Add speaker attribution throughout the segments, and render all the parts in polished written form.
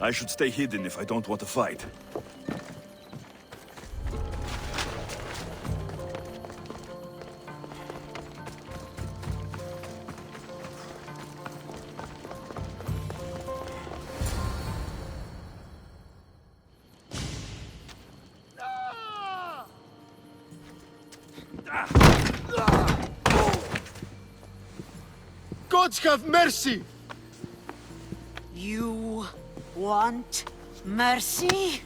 Speaker 1: I should stay hidden if I don't want to fight.
Speaker 2: Gods have mercy!
Speaker 3: You want mercy?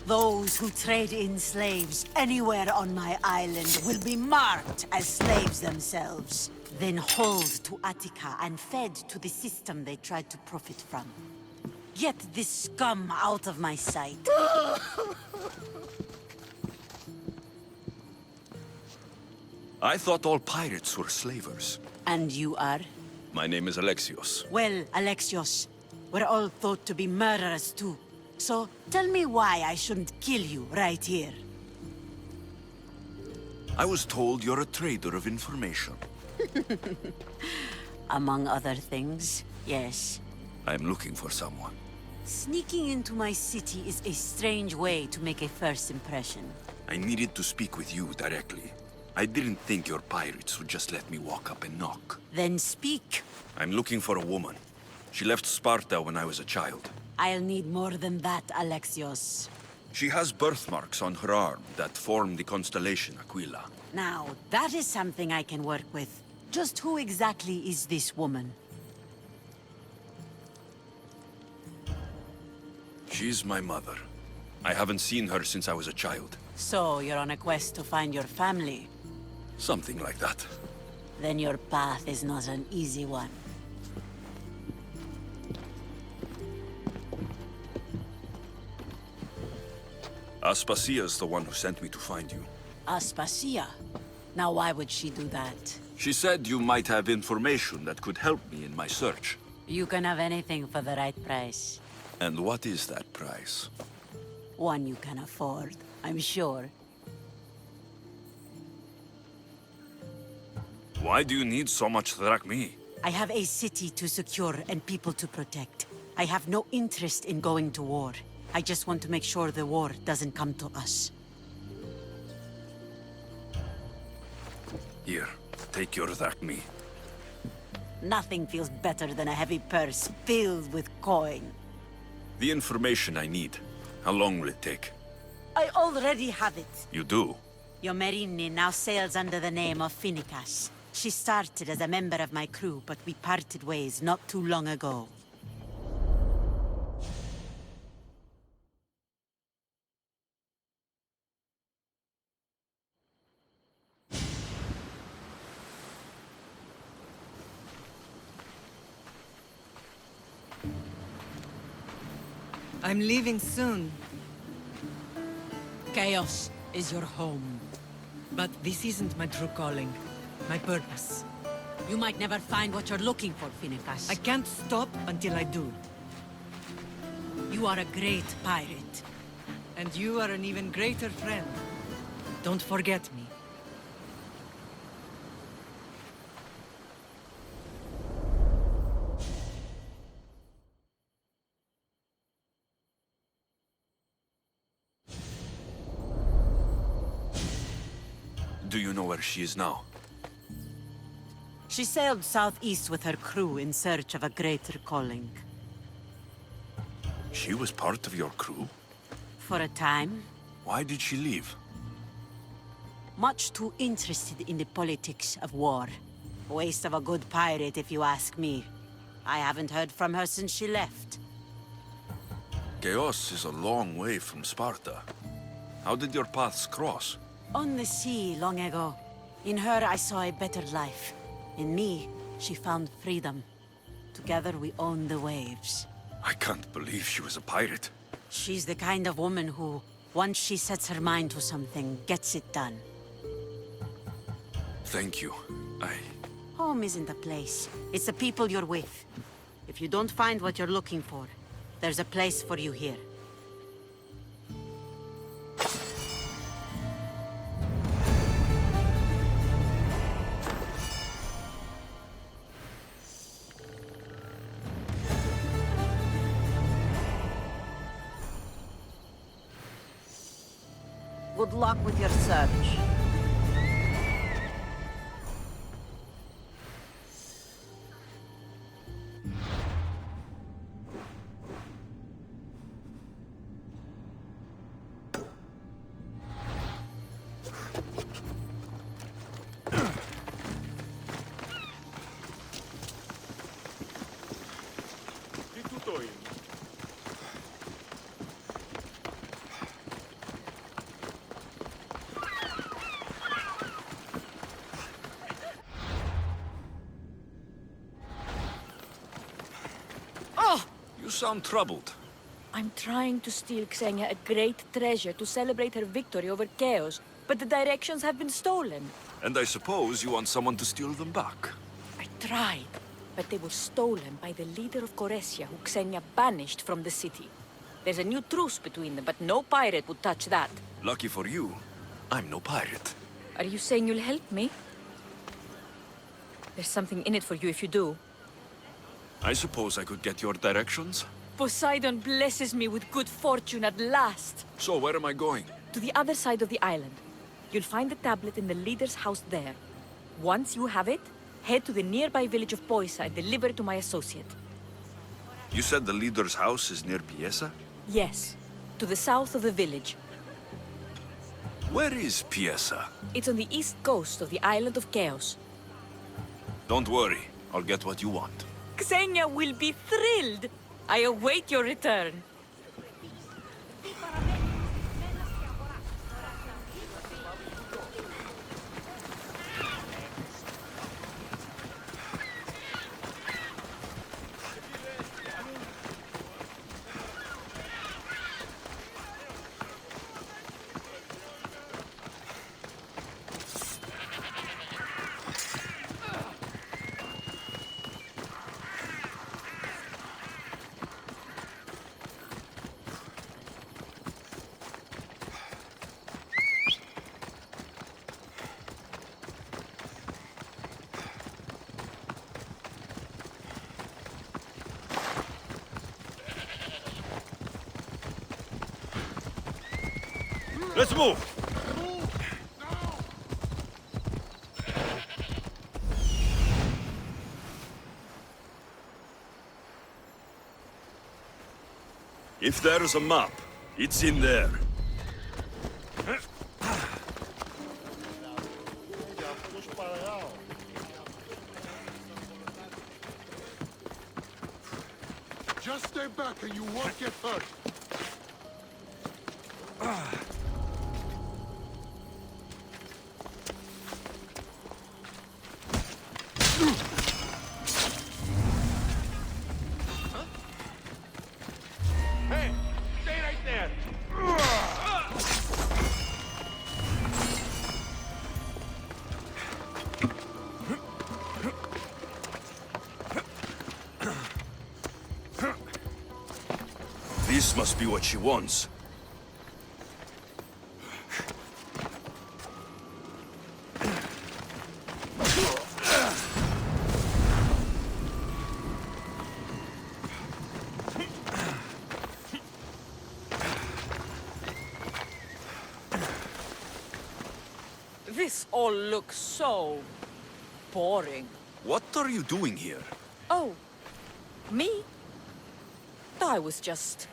Speaker 3: Those who trade in slaves anywhere on my island will be marked as slaves themselves, then hauled to Attica and fed to the system they tried to profit from. Get this scum out of my sight.
Speaker 1: I thought all pirates were slavers.
Speaker 3: And you are?
Speaker 1: My name is Alexios.
Speaker 3: Well, Alexios, we're all thought to be murderers too. So tell me why I shouldn't kill you right here.
Speaker 1: I was told you're a trader of information.
Speaker 3: Among other things, yes.
Speaker 1: I'm looking for someone.
Speaker 3: Sneaking into my city is a strange way to make a first impression.
Speaker 1: I needed to speak with you directly. I didn't think your pirates would just let me walk up and knock.
Speaker 3: Then speak.
Speaker 1: I'm looking for a woman. She left Sparta when I was a child.
Speaker 3: I'll need more than that, Alexios.
Speaker 1: She has birthmarks on her arm that form the constellation Aquila.
Speaker 3: Now, that is something I can work with. Just who exactly is this woman?
Speaker 1: She's my mother. I haven't seen her since I was a child.
Speaker 3: So, you're on a quest to find your family?
Speaker 1: Something like that.
Speaker 3: Then your path is not an easy one.
Speaker 1: Aspasia's the one who sent me to find you.
Speaker 3: Aspasia? Now why would she do that?
Speaker 1: She said you might have information that could help me in my search.
Speaker 3: You can have anything for the right price.
Speaker 1: And what is that price?
Speaker 3: One you can afford, I'm sure.
Speaker 1: Why do you need so much drachmi?
Speaker 3: I have a city to secure and people to protect. I have no interest in going to war. I just want to make sure the war doesn't come to us.
Speaker 1: Here, take your drachmi.
Speaker 3: Nothing feels better than a heavy purse filled with coin.
Speaker 1: The information I need. How long will it take?
Speaker 3: I already have it.
Speaker 1: You do?
Speaker 3: Yomerini now sails under the name of Finicas. She started as a member of my crew, but we parted ways not too long ago.
Speaker 4: I'm leaving soon,
Speaker 3: Chaos is your home.
Speaker 4: but this isn't my true calling. My purpose.
Speaker 3: You might never find what you're looking for, Finicas.
Speaker 4: I can't stop until I do.
Speaker 3: You are a great pirate.
Speaker 4: And you are an even greater friend. Don't forget me.
Speaker 1: Do you know where she is now?
Speaker 3: She sailed southeast with her crew in search of a greater calling.
Speaker 1: She was part of your crew?
Speaker 3: For a time,
Speaker 1: Why did she leave?
Speaker 3: much too interested in the politics of war. Waste of a good pirate, if you ask me. I haven't heard from her since she left.
Speaker 1: Chaos is a long way from Sparta. How did your paths cross?
Speaker 3: On the sea long ago. In her, I saw a better life. In me, she found freedom. Together, we own the waves.
Speaker 1: I can't believe she was a pirate.
Speaker 3: She's the kind of woman who, once she sets her mind to something, gets it done.
Speaker 1: Thank you.
Speaker 3: Home isn't a place. It's the people you're with. If you don't find what you're looking for, there's a place for you here.
Speaker 2: Good luck with your search.
Speaker 1: You sound troubled.
Speaker 5: I'm trying to steal Xenia a great treasure to celebrate her victory over Chaos, but the directions have been stolen.
Speaker 1: And I suppose you want someone to steal them back.
Speaker 5: I tried, but they were stolen by the leader of Koresia, who Xenia banished from the city. There's a new truce between them, but no pirate would touch that.
Speaker 1: Lucky for you, I'm no pirate.
Speaker 5: Are you saying you'll help me? There's something in it for you if you do.
Speaker 1: I suppose I could get your directions?
Speaker 5: Poseidon blesses me with good fortune at last.
Speaker 1: So where am I going?
Speaker 5: To the other side of the island. You'll find the tablet in the leader's house there. Once you have it, head to the nearby village of Poisa and deliver it to my associate.
Speaker 1: You said the leader's house is near Piesa?
Speaker 5: Yes, to the south of the village.
Speaker 1: Where is Piesa?
Speaker 5: It's on the east coast of the island of Chaos.
Speaker 1: Don't worry, I'll get what you want.
Speaker 5: Xenia will be thrilled! I await your return.
Speaker 1: Let's move! If there's a map, it's in there.
Speaker 6: Just stay back and you won't get hurt. Hey, stay right there.
Speaker 1: This must be what she wants.
Speaker 5: This all looks so boring.
Speaker 1: What are you doing here?
Speaker 5: Oh, me? I was just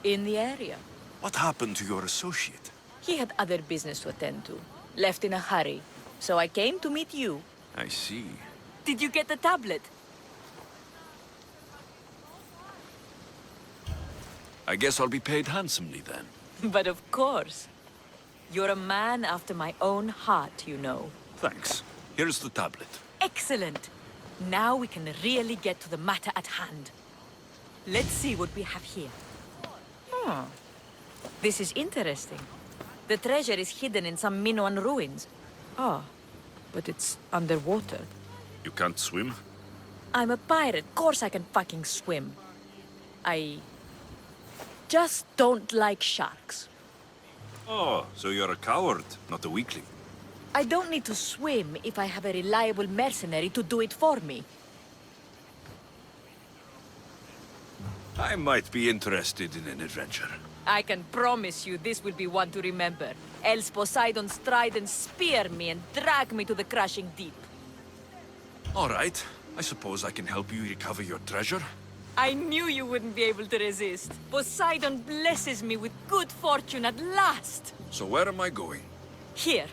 Speaker 5: in the area.
Speaker 1: What happened to your associate?
Speaker 5: He had other business to attend to. Left in a hurry. So I came to meet you.
Speaker 1: I see.
Speaker 5: Did you get the tablet?
Speaker 1: I guess I'll be paid handsomely then.
Speaker 5: But of course. You're a man after my own heart, you know.
Speaker 1: Thanks. Here's the tablet.
Speaker 5: Excellent. Now we can really get to the matter at hand. Let's see what we have here. This is interesting. The treasure is hidden in some Minoan ruins. But it's underwater.
Speaker 1: You can't swim?
Speaker 5: I'm a pirate. Of course I can fucking swim. I just don't like sharks.
Speaker 1: Oh, so you're a coward, not a weakling.
Speaker 5: I don't need to swim if I have a reliable mercenary to do it for me.
Speaker 1: I might be interested in an adventure.
Speaker 5: I can promise you this will be one to remember. Else Poseidon's trident spear me and drag me to the crashing deep.
Speaker 1: All right. I suppose I can help you recover your treasure.
Speaker 5: I knew you wouldn't be able to resist. Poseidon blesses me with good fortune at last.
Speaker 1: So where am I going?
Speaker 5: Here,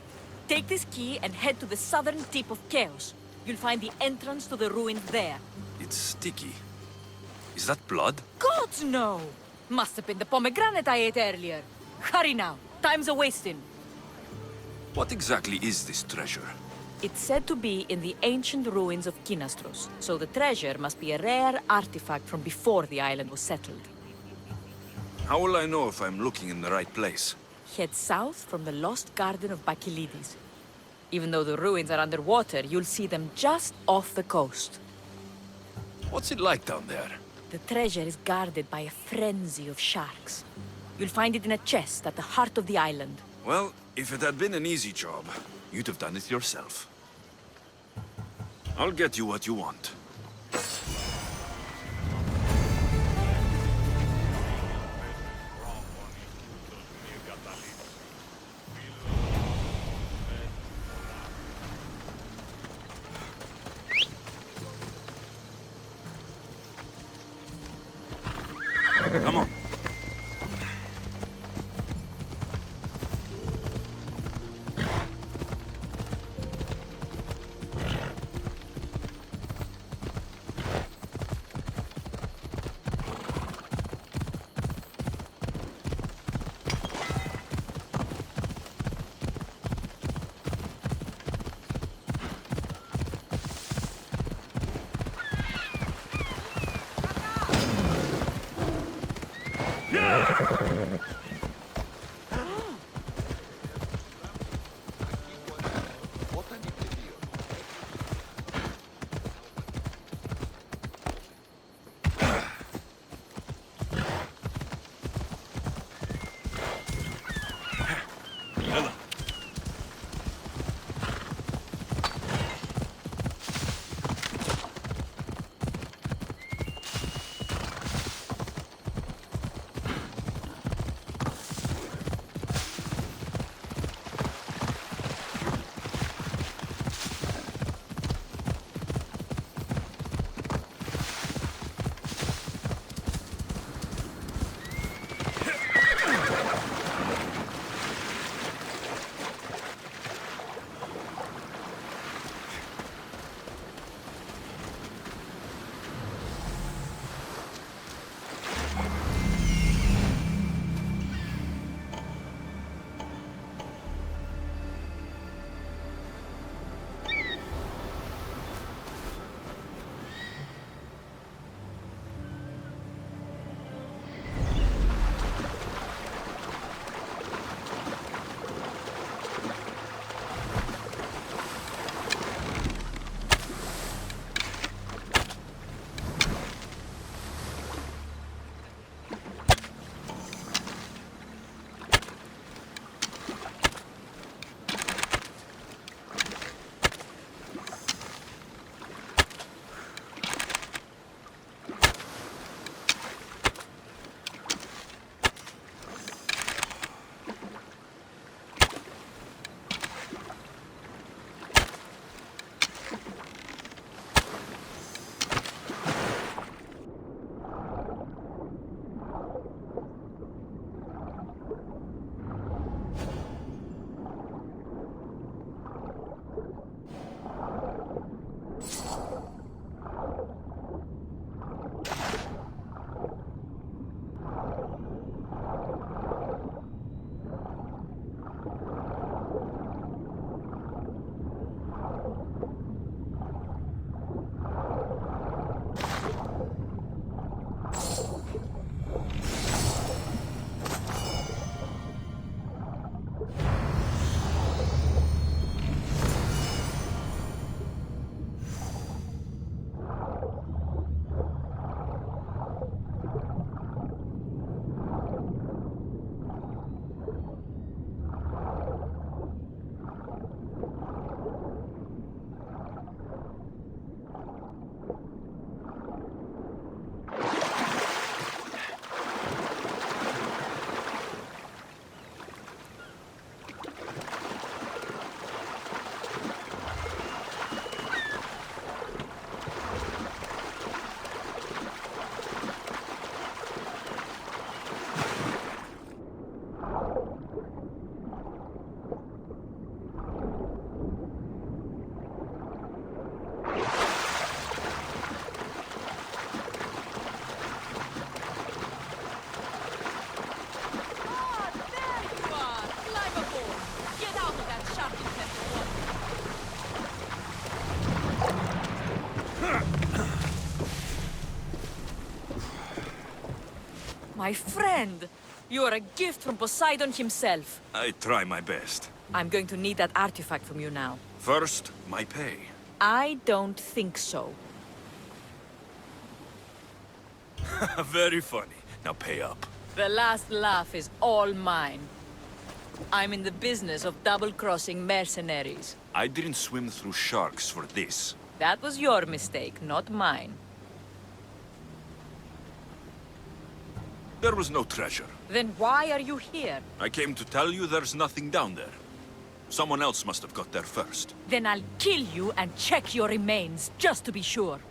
Speaker 5: take this key and head to the southern tip of Chaos. You'll find the entrance to the ruins there.
Speaker 1: It's sticky. Is that blood?
Speaker 5: Gods, no! Must have been the pomegranate I ate earlier. Hurry now. Time's a-wasting.
Speaker 1: What exactly is this treasure?
Speaker 5: It's said to be in the ancient ruins of Kinastros, so the treasure must be a rare artifact from before the island was settled.
Speaker 1: How will I know if I'm looking in the right place?
Speaker 5: Head south from the lost garden of Bacchylides. Even though the ruins are underwater, you'll see them just off the coast.
Speaker 1: What's it like down there?
Speaker 5: The treasure is guarded by a frenzy of sharks. You'll find it in a chest at the heart of the island.
Speaker 1: Well, if it had been an easy job, you'd have done it yourself. I'll get you what you want. Come on.
Speaker 5: My friend! You are a gift from Poseidon himself.
Speaker 1: I try my best.
Speaker 5: I'm going to need that artifact from you now.
Speaker 1: First, my pay.
Speaker 5: I don't think so.
Speaker 1: Very funny. Now pay up.
Speaker 5: The last laugh is all mine. I'm in the business of double-crossing mercenaries.
Speaker 1: I didn't swim through sharks for this.
Speaker 5: That was your mistake, not mine.
Speaker 1: There was no treasure.
Speaker 5: Then why are you here?
Speaker 1: I came to tell you there's nothing down there. Someone else must have got there first.
Speaker 5: Then I'll kill you and check your remains, just to be sure.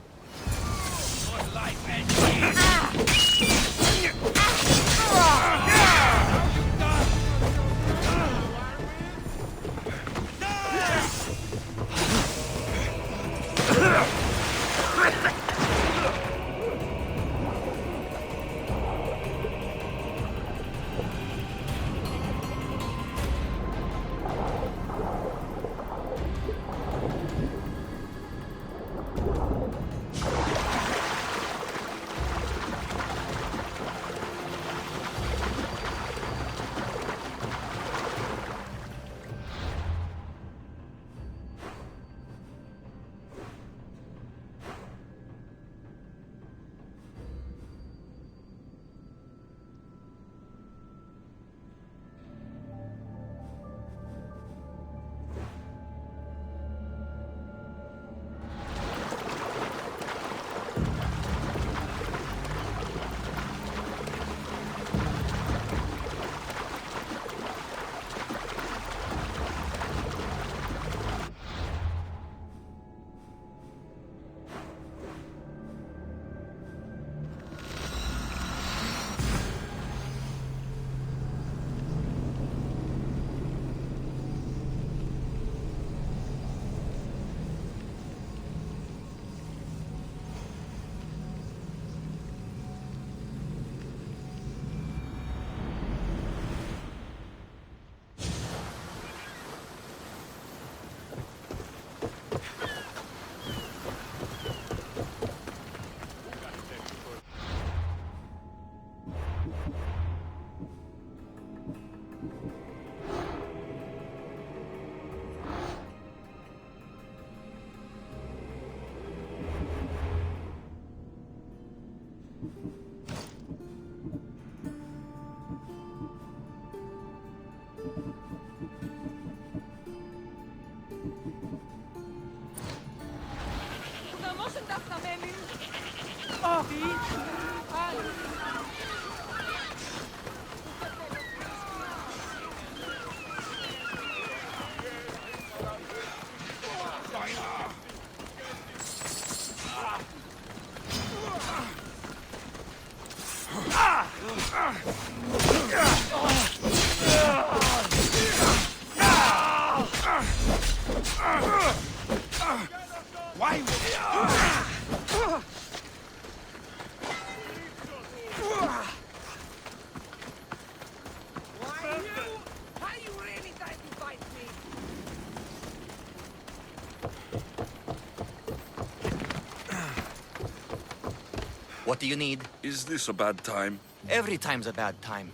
Speaker 2: What do you need?
Speaker 1: Is this a bad time?
Speaker 2: Every time's a bad time.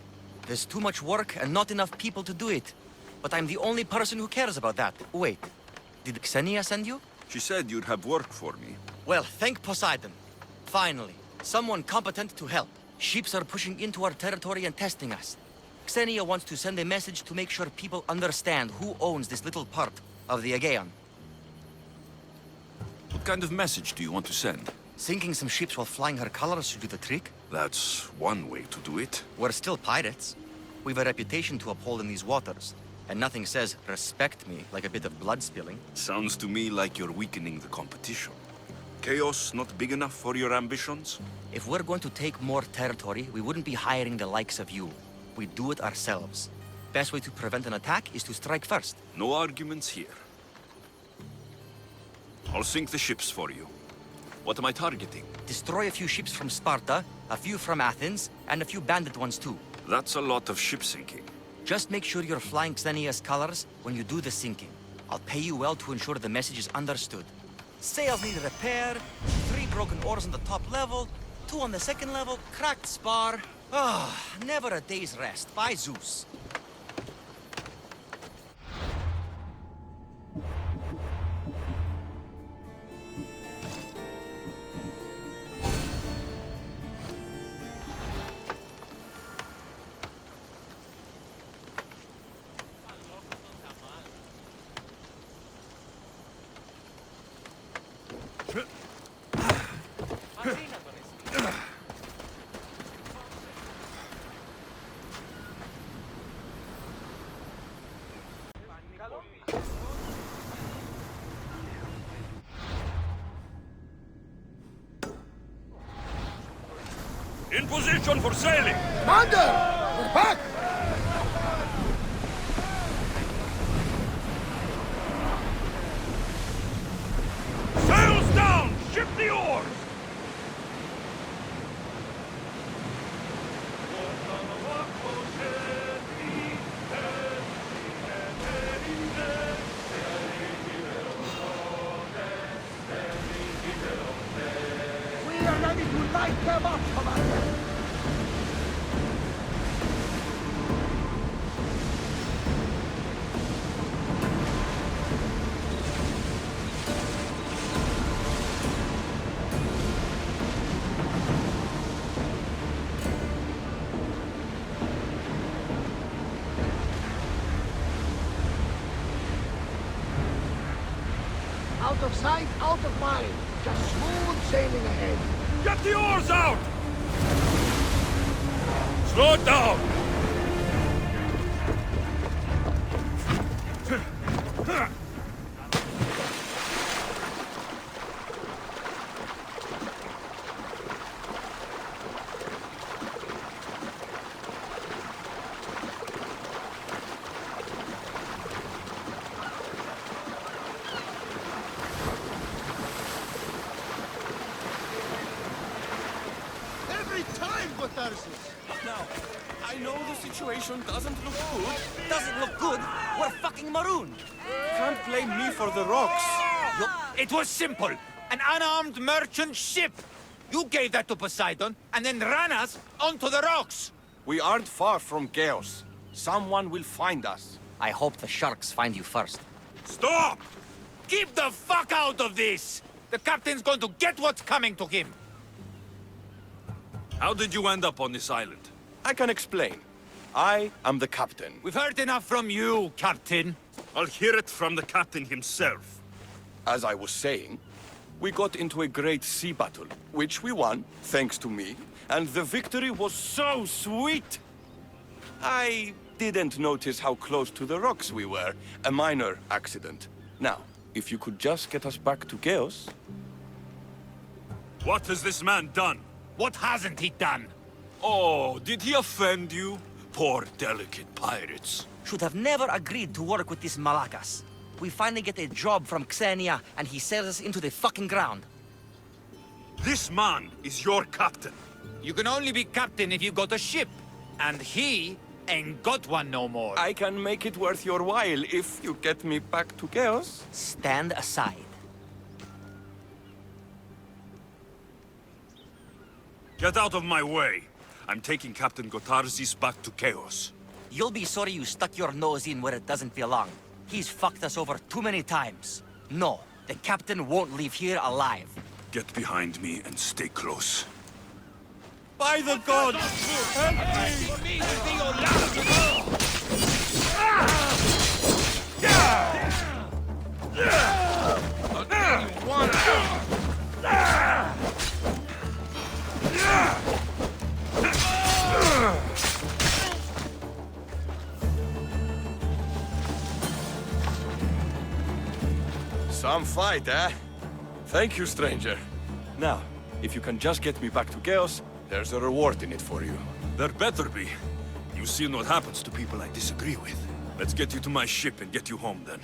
Speaker 2: There's too much work and not enough people to do it. But I'm the only person who cares about that. Wait, did Xenia send you?
Speaker 1: She said you'd have work for me.
Speaker 2: Well, thank Poseidon. Finally, someone competent to help. Ships are pushing into our territory and testing us. Xenia wants to send a message to make sure people understand who owns this little part of the Aegean.
Speaker 1: What kind of message do you want to send?
Speaker 2: Sinking some ships while flying her colors should do the trick.
Speaker 1: That's one way to do it.
Speaker 2: We're still pirates. We've a reputation to uphold in these waters. And nothing says, respect me, like a bit of blood spilling.
Speaker 1: Sounds to me like you're weakening the competition. Chaos not big enough for your ambitions?
Speaker 2: If we're going to take more territory, we wouldn't be hiring the likes of you. We'd do it ourselves. Best way to prevent an attack is to strike first.
Speaker 1: No arguments here. I'll sink the ships for you. What am I targeting?
Speaker 2: Destroy a few ships from Sparta, a few from Athens, and a few bandit ones too.
Speaker 1: That's a lot of ship sinking.
Speaker 2: Just make sure you're flying Xenia's colors when you do the sinking. I'll pay you well to ensure the message is understood. Sails need repair, 3 broken oars on the top level, 2 on the second level, cracked spar. Ah, never a day's rest. By Zeus.
Speaker 1: In position for sailing!
Speaker 6: Commander! We're back!
Speaker 1: Sails down! Ship the oars!
Speaker 6: We are ready to light them up, Commander! Out of sight, out of mind. Just smooth sailing ahead.
Speaker 1: Get the oars out! Slow it down!
Speaker 6: Every time, Odyssey!
Speaker 2: Now, I know the situation doesn't look good. Doesn't look good? We're fucking marooned.
Speaker 7: Can't blame me for the rocks.
Speaker 8: It was simple. An unarmed merchant ship. You gave that to Poseidon, and then ran us onto the rocks.
Speaker 7: We aren't far from chaos. Someone will find us.
Speaker 2: I hope the sharks find you first.
Speaker 1: Stop!
Speaker 8: Keep the fuck out of this! The captain's going to get what's coming to him.
Speaker 1: How did you end up on this island?
Speaker 7: I can explain. I am the captain.
Speaker 8: We've heard enough from you, Captain.
Speaker 1: I'll hear it from the captain himself.
Speaker 7: As I was saying, we got into a great sea battle, which we won, thanks to me, and the victory was so sweet! I didn't notice how close to the rocks we were. A minor accident. Now, if you could just get us back to Chaos...
Speaker 1: What has this man done?
Speaker 8: What hasn't he done?
Speaker 1: Oh, did he offend you? Poor delicate pirates.
Speaker 2: Should have never agreed to work with this Malakas. We finally get a job from Xenia, and he sells us into the fucking ground.
Speaker 1: This man is your captain.
Speaker 8: You can only be captain if you got a ship. And he ain't got one no more.
Speaker 7: I can make it worth your while if you get me back to Chaos.
Speaker 2: Stand aside.
Speaker 1: Get out of my way. I'm taking Captain Gotarzis back to Chaos.
Speaker 2: You'll be sorry you stuck your nose in where it doesn't belong. He's fucked us over too many times. No, the captain won't leave here alive.
Speaker 1: Get behind me and stay close.
Speaker 7: By the gods! Help me! Some fight, eh? Thank you, stranger. Now, if you can just get me back to Chaos, there's a reward in it for you.
Speaker 1: There better be. You've seen what happens to people I disagree with. Let's get you to my ship and get you home then.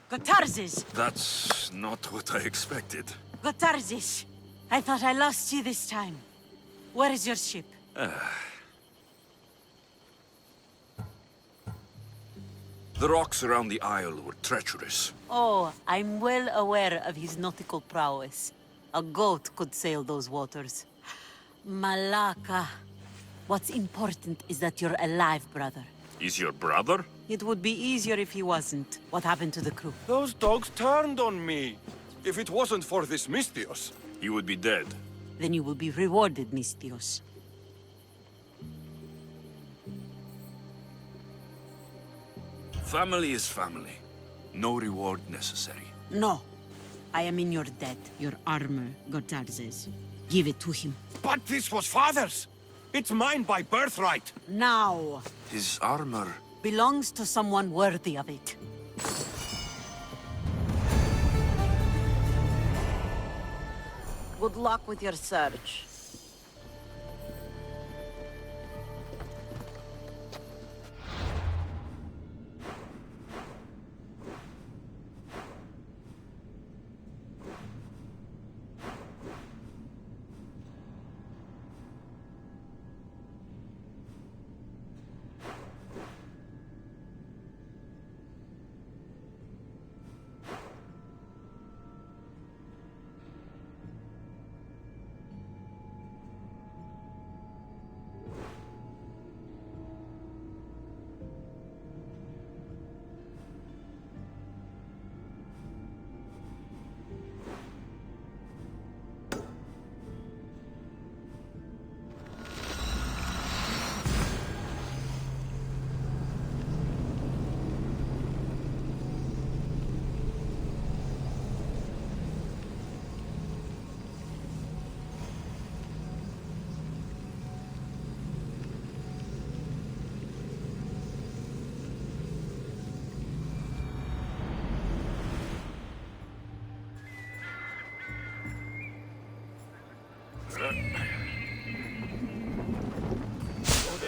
Speaker 3: Gotarzes!
Speaker 1: That's not what I expected.
Speaker 3: Gotarzes! I thought I lost you this time. Where is your ship?
Speaker 1: The rocks around the isle were treacherous.
Speaker 3: Oh, I'm well aware of his nautical prowess. A goat could sail those waters. Malaka. What's important is that you're alive, brother.
Speaker 1: Is your brother?
Speaker 3: It would be easier if he wasn't. What happened to the crew?
Speaker 7: Those dogs turned on me. If it wasn't for this Mystios.
Speaker 1: He would be dead.
Speaker 3: Then you will be rewarded, Mystios.
Speaker 1: Family is family. No reward necessary.
Speaker 3: No. I am in your debt. Your armor, Gotarzes. Give it to him.
Speaker 7: But this was father's. It's mine by birthright.
Speaker 3: Now.
Speaker 1: His armor...
Speaker 3: Belongs to someone worthy of it. Good luck with your search.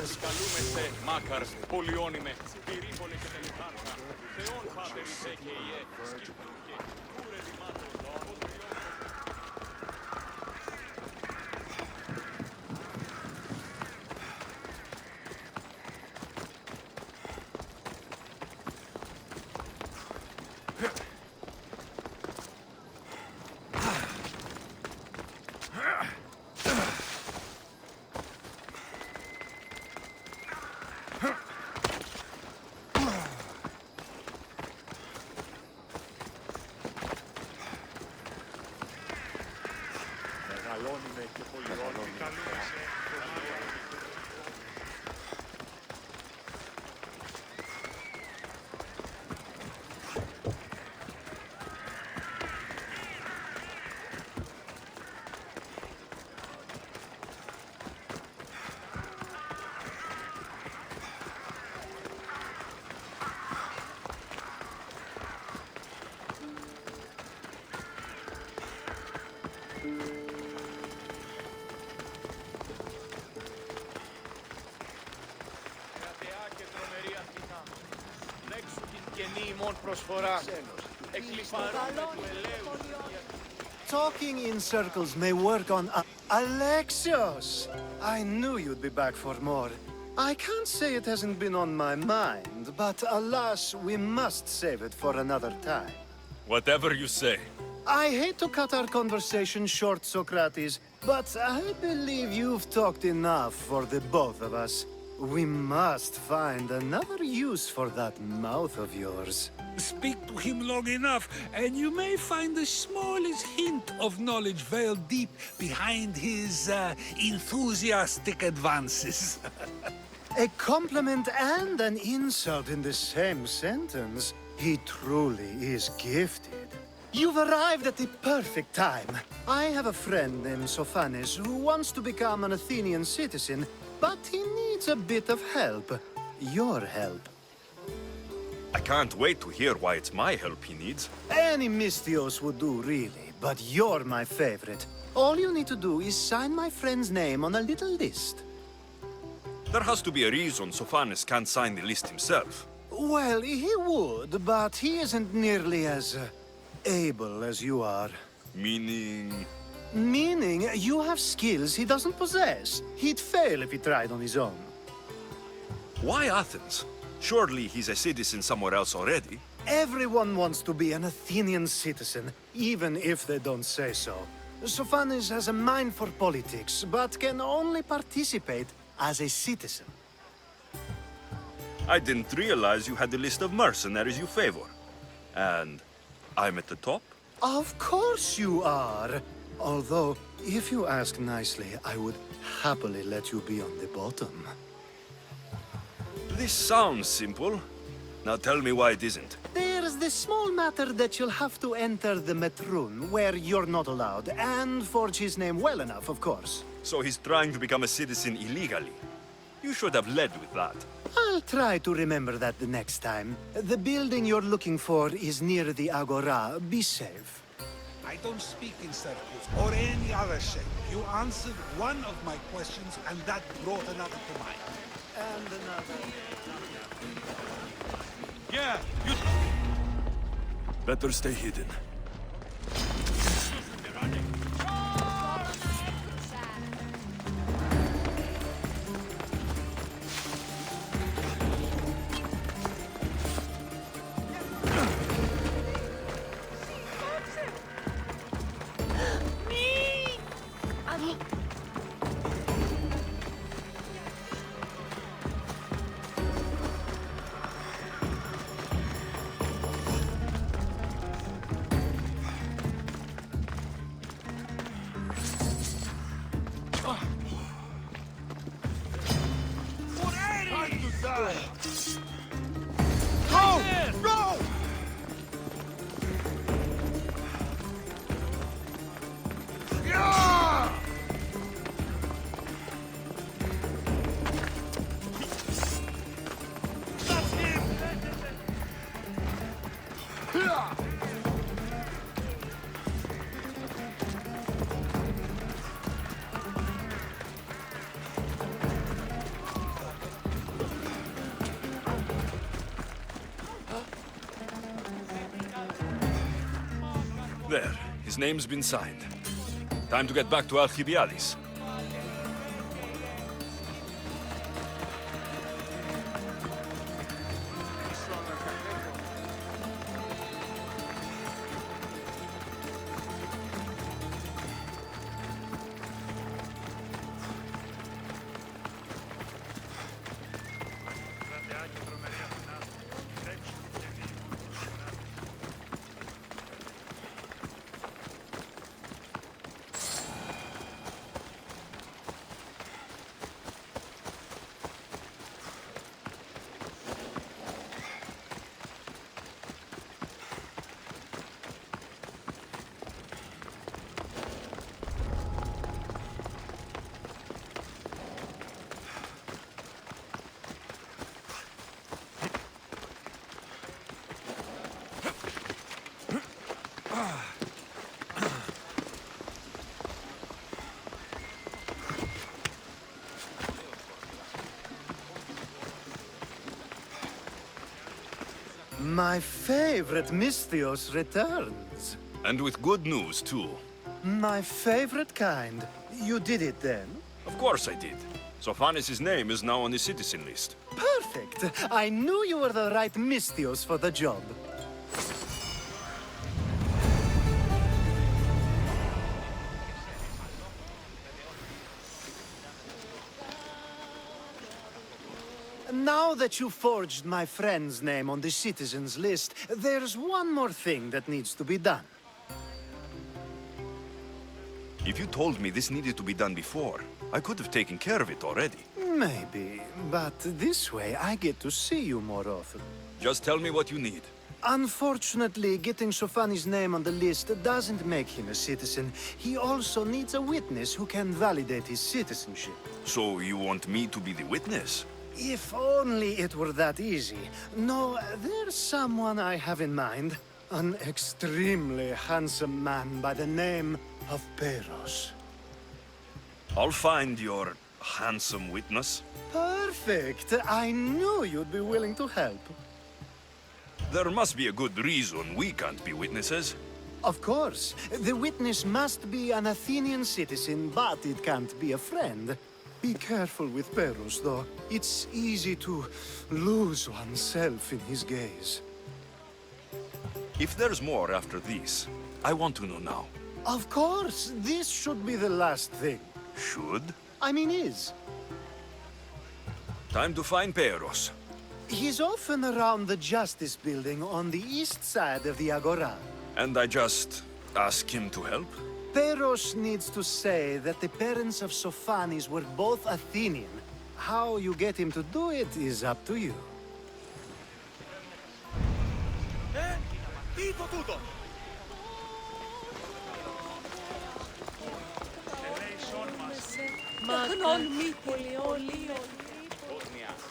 Speaker 7: Εσκαλούμαστε, μάκαρς, πολιόνιμε, πυρήβολε και τελειχάρχα, Θεόν πάτερ ησέ και ιέ, σκυπτούκε, κούρε δημάτων, το αποδριό.
Speaker 9: Talking in circles may work on Alexios! I knew you'd be back for more. I can't say it hasn't been on my mind, but alas, we must save it for another time.
Speaker 1: Whatever you say.
Speaker 9: I hate to cut our conversation short, Socrates, but I believe you've talked enough for the both of us. We must find another use for that mouth of yours.
Speaker 10: Speak to him long enough, and you may find the smallest hint of knowledge veiled deep behind his enthusiastic advances.
Speaker 9: A compliment and an insult in the same sentence. He truly is gifted. You've arrived at the perfect time. I have a friend named Sophanes who wants to become an Athenian citizen, but he needs a bit of help. Your help.
Speaker 1: I can't wait to hear why it's my help he needs.
Speaker 9: Any Mystios would do, really, but you're my favorite. All you need to do is sign my friend's name on a little list.
Speaker 1: There has to be a reason Sophanes can't sign the list himself.
Speaker 9: Well, he would, but he isn't nearly as able as you are.
Speaker 1: Meaning...
Speaker 9: Meaning, you have skills he doesn't possess. He'd fail if he tried on his own.
Speaker 1: Why Athens? Surely he's a citizen somewhere else already.
Speaker 9: Everyone wants to be an Athenian citizen, even if they don't say so. Sophanes has a mind for politics, but can only participate as a citizen.
Speaker 1: I didn't realize you had the list of mercenaries you favor. And I'm at the top?
Speaker 9: Of course you are! Although, if you ask nicely, I would happily let you be on the bottom.
Speaker 1: This sounds simple. Now tell me why it isn't.
Speaker 9: There's the small matter that you'll have to enter the Metroon, where you're not allowed, and forge his name well enough, of course.
Speaker 1: So he's trying to become a citizen illegally. You should have led with that.
Speaker 9: I'll try to remember that the next time. The building you're looking for is near the Agora. Be safe.
Speaker 10: I don't speak in circles or any other shape. You answered one of my questions, and that brought another to mind.
Speaker 9: And another.
Speaker 1: Yeah, you... Better stay hidden. There, his name's been signed. Time to get back to Alcibiades.
Speaker 9: My favorite Misthios returns.
Speaker 1: And with good news, too.
Speaker 9: My favorite kind. You did it then?
Speaker 1: Of course I did. Sophanis' name is now on the citizen list.
Speaker 9: Perfect! I knew you were the right Misthios for the job. Now that you forged my friend's name on the citizens list, there's one more thing that needs to be done.
Speaker 1: If you told me this needed to be done before, I could have taken care of it already.
Speaker 9: Maybe, but this way I get to see you more often.
Speaker 1: Just tell me what you need.
Speaker 9: Unfortunately, getting Sofani's name on the list doesn't make him a citizen. He also needs a witness who can validate his citizenship.
Speaker 1: So you want me to be the witness?
Speaker 9: If only it were that easy. No, there's someone I have in mind. An extremely handsome man by the name of Peros.
Speaker 1: I'll find your handsome witness.
Speaker 9: Perfect! I knew you'd be willing to help.
Speaker 1: There must be a good reason we can't be witnesses.
Speaker 9: Of course. The witness must be an Athenian citizen, but it can't be a friend. Be careful with Peros, though. It's easy to lose oneself in his gaze.
Speaker 1: If there's more after this, I want to know now.
Speaker 9: Of course! This should be the last thing.
Speaker 1: Should?
Speaker 9: I mean is.
Speaker 1: Time to find Peros.
Speaker 9: He's often around the Justice Building on the east side of the Agora.
Speaker 1: And I just ask him to help?
Speaker 9: Peros needs to say that the parents of Sophanis were both Athenian. How you get him to do it is up to you.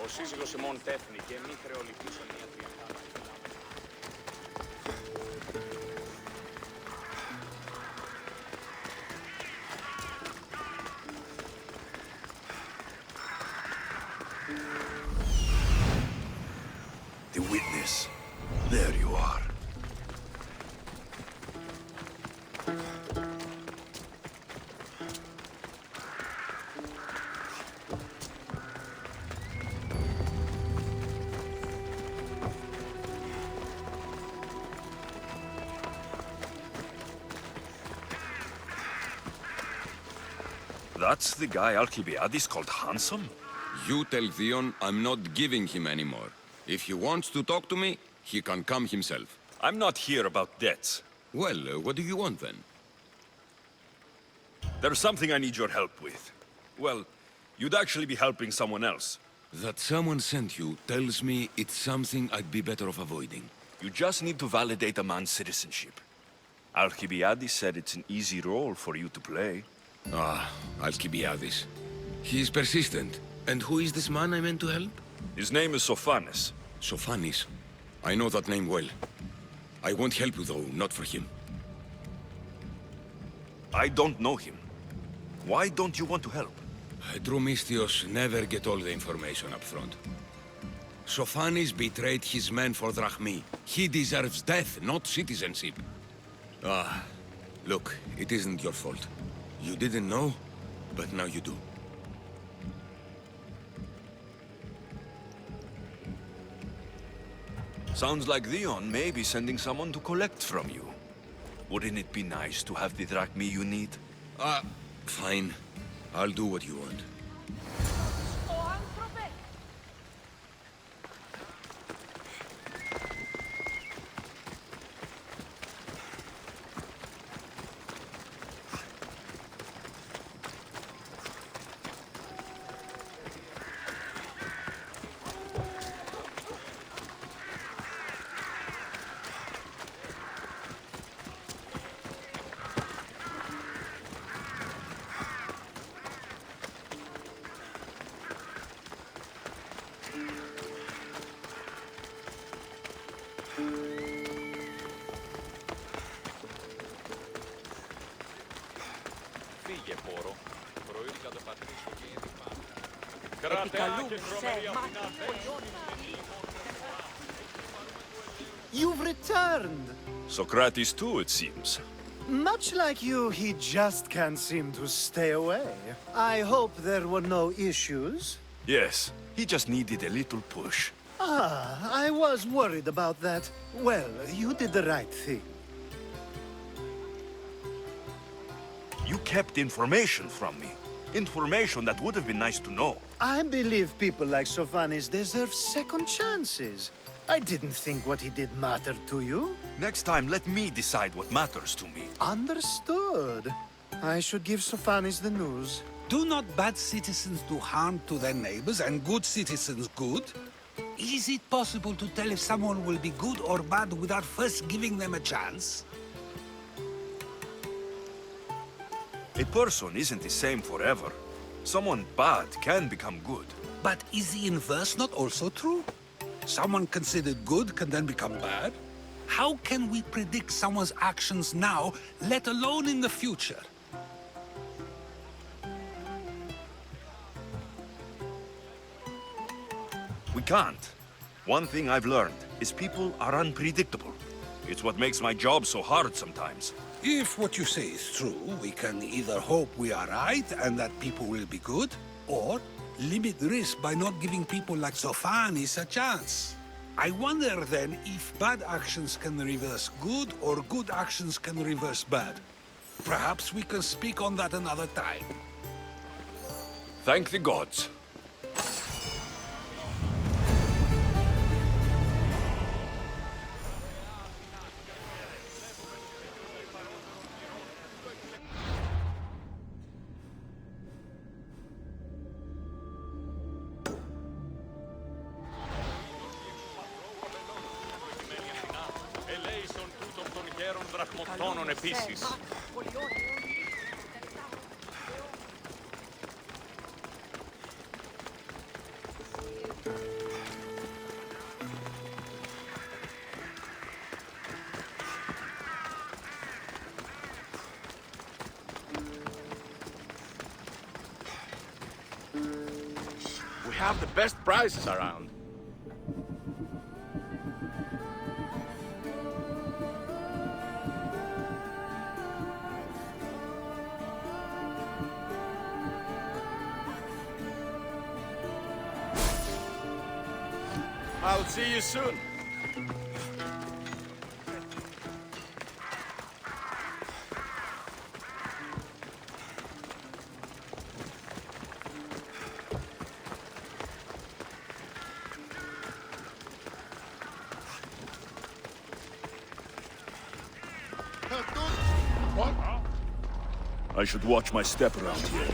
Speaker 11: Ο σύζυγος ημών τέθνη και μη χρεοληπτήσαν μια τριαντάνα.
Speaker 1: The witness. There you are. That's the guy Alcibiades called handsome?
Speaker 12: You tell Theon I'm not giving him any more. If he wants to talk to me, he can come himself.
Speaker 1: I'm not here about debts.
Speaker 12: Well, what do you want then?
Speaker 1: There's something I need your help with. Well, you'd actually be helping someone else.
Speaker 12: That someone sent you tells me it's something I'd be better off avoiding.
Speaker 1: You just need to validate a man's citizenship. Alcibiades said it's an easy role for you to play.
Speaker 12: Ah, Alcibiades. He's persistent. And who is this man I meant to help?
Speaker 1: His name is Sophanis.
Speaker 12: Sophanis? I know that name well. I won't help you, though, not for him.
Speaker 1: I don't know him. Why don't you want to help?
Speaker 12: True Misthios never get all the information up front. Sophanis betrayed his men for Drachmi. He deserves death, not citizenship. Ah, look, it isn't your fault. You didn't know, but now you do.
Speaker 1: Sounds like Theon may be sending someone to collect from you. Wouldn't it be nice to have the drachmi you need?
Speaker 12: Fine. I'll do what you want.
Speaker 11: Φύγε, πόρο. Προήρθα το πατρίσου και ήδη πάμε. Κρατεά και τρομερή αυτήν
Speaker 9: You've returned!
Speaker 1: Socrates too, it seems.
Speaker 9: Much like you, he just can't seem to stay away. I hope there were no issues.
Speaker 1: Yes, he just needed a little push.
Speaker 9: Ah, I was worried about that. Well, you did the right thing.
Speaker 1: You kept information from me. Information that would have been nice to know.
Speaker 9: I believe people like Sophanis deserve second chances. I didn't think what he did mattered to you.
Speaker 1: Next time, let me decide what matters to me.
Speaker 9: Understood. I should give Sophanis the news.
Speaker 10: Do not bad citizens do harm to their neighbors and good citizens good? Is it possible to tell if someone will be good or bad without first giving them a chance?
Speaker 1: A person isn't the same forever. Someone bad can become good.
Speaker 10: But is the inverse not also true? Someone considered good can then become bad? How can we predict someone's actions now, let alone in the future?
Speaker 1: We can't. One thing I've learned is people are unpredictable. It's what makes my job so hard sometimes.
Speaker 10: If what you say is true, we can either hope we are right and that people will be good, or limit risk by not giving people like Sophanis a chance. I wonder then if bad actions can reverse good or good actions can reverse bad. Perhaps we can speak on that another time.
Speaker 1: Thank the gods.
Speaker 11: We have the best prices around. I'll see you soon.
Speaker 1: I should watch my step around here.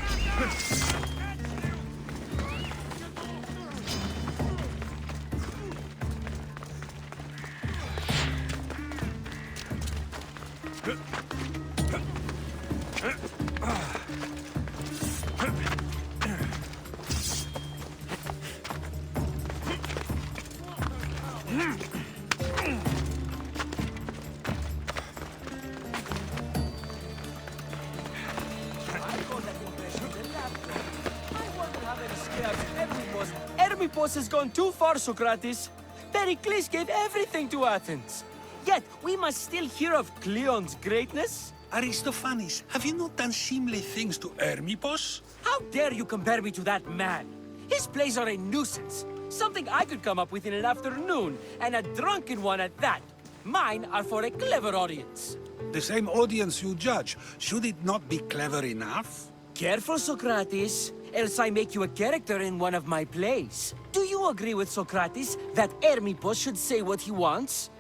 Speaker 13: Hermippos has gone too far, Socrates. Pericles gave everything to Athens. Yet, we must still hear of Cleon's greatness.
Speaker 10: Aristophanes, have you not done seemly things to Hermippos?
Speaker 13: How dare you compare me to that man? His plays are a nuisance. Something I could come up with in an afternoon, and a drunken one at that. Mine are for a clever audience.
Speaker 10: The same audience you judge. Should it not be clever enough?
Speaker 13: Careful, Socrates, else I make you a character in one of my plays. Do you agree with Socrates that Hermippos should say what he wants?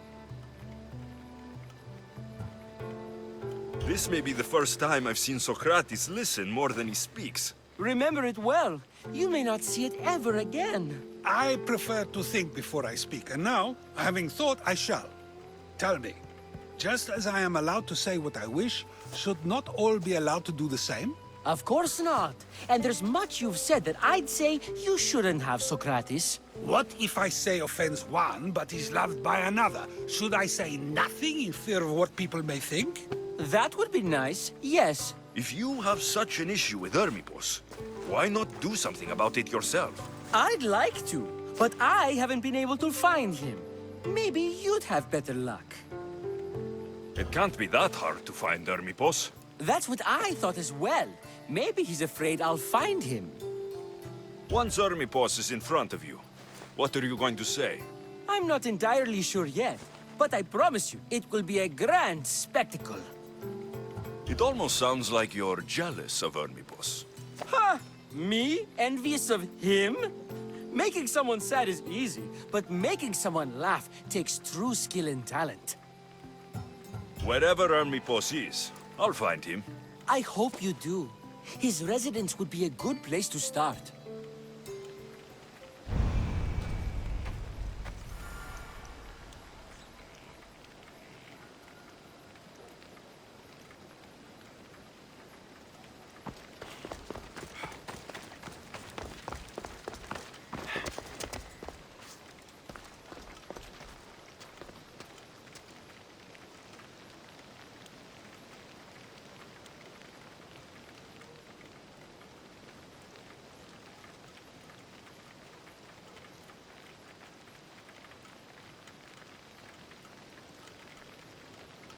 Speaker 1: This may be the first time I've seen Socrates listen more than he speaks.
Speaker 13: Remember it well. You may not see it ever again.
Speaker 10: I prefer to think before I speak, and now, having thought, I shall. Tell me, just as I am allowed to say what I wish, should not all be allowed to do the same?
Speaker 13: Of course not. And there's much you've said that I'd say you shouldn't have, Socrates.
Speaker 10: What if I say offends one, but is loved by another? Should I say nothing in fear of what people may think?
Speaker 13: That would be nice, yes.
Speaker 1: If you have such an issue with Hermippos, why not do something about it yourself?
Speaker 13: I'd like to, but I haven't been able to find him. maybe you'd have better luck.
Speaker 1: It can't be that hard to find Hermipos.
Speaker 13: That's what I thought as well. Maybe he's afraid I'll find him.
Speaker 1: Once Hermipos is in front of you, what are you going to say?
Speaker 13: I'm not entirely sure yet, but I promise you, it will be a grand spectacle.
Speaker 1: It almost sounds like you're jealous of Hermipos.
Speaker 13: Ha! Me? Envious of him? Making someone sad is easy, but making someone laugh takes true skill and talent.
Speaker 1: Wherever Hermipos is, I'll find him.
Speaker 13: I hope you do. His residence would be a good place to start.